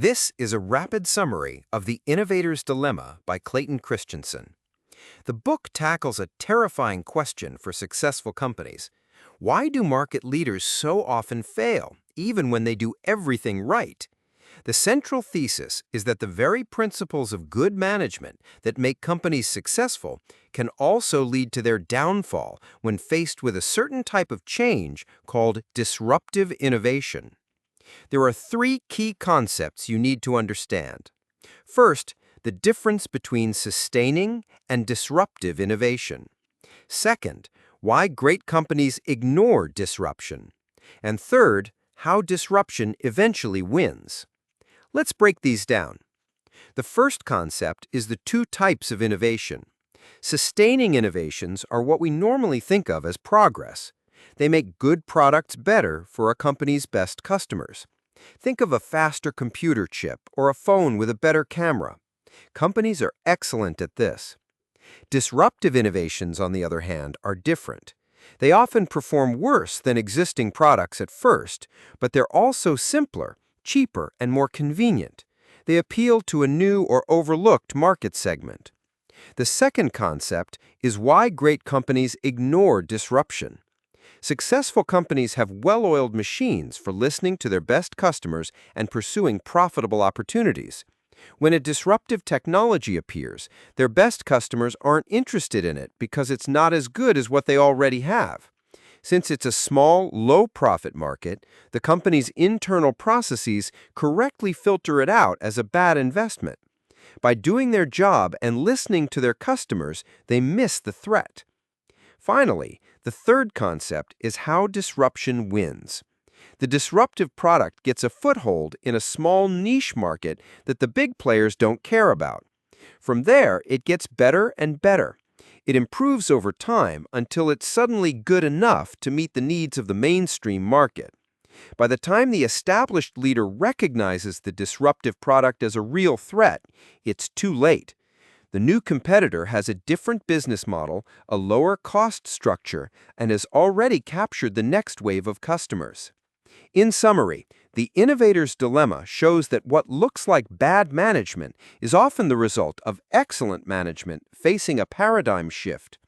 This is a rapid summary of The Innovator's Dilemma by Clayton Christensen. The book tackles a terrifying question for successful companies. Why do market leaders so often fail, even when they do everything right? The central thesis is that the very principles of good management that make companies successful can also lead to their downfall when faced with a certain type of change called disruptive innovation. There are three key concepts you need to understand. First, the difference between sustaining and disruptive innovation. Second, why great companies ignore disruption. And third, how disruption eventually wins. Let's break these down. The first concept is the two types of innovation. Sustaining innovations are what we normally think of as progress. They make good products better for a company's best customers. Think of a faster computer chip or a phone with a better camera. Companies are excellent at this. Disruptive innovations, on the other hand, are different. They often perform worse than existing products at first, but they're also simpler, cheaper, and more convenient. They appeal to a new or overlooked market segment. The second concept is why great companies ignore disruption. Successful companies have well-oiled machines for listening to their best customers and pursuing profitable opportunities. When a disruptive technology appears, their best customers aren't interested in it because it's not as good as what they already have. Since it's a small, low-profit market, the company's internal processes correctly filter it out as a bad investment. By doing their job and listening to their customers, they miss the threat. Finally, the third concept is how disruption wins. The disruptive product gets a foothold in a small niche market that the big players don't care about. From there, it gets better and better. It improves over time until it's suddenly good enough to meet the needs of the mainstream market. By the time the established leader recognizes the disruptive product as a real threat, it's too late. The new competitor has a different business model, a lower cost structure, and has already captured the next wave of customers. In summary, the innovator's dilemma shows that what looks like bad management is often the result of excellent management facing a paradigm shift.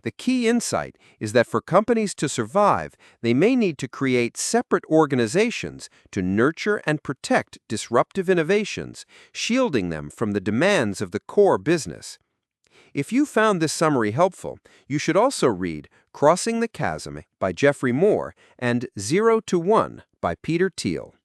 The key insight is that for companies to survive, they may need to create separate organizations to nurture and protect disruptive innovations, shielding them from the demands of the core business. If you found this summary helpful, you should also read Crossing the Chasm by Jeffrey Moore and 0 to 1 by Peter Thiel.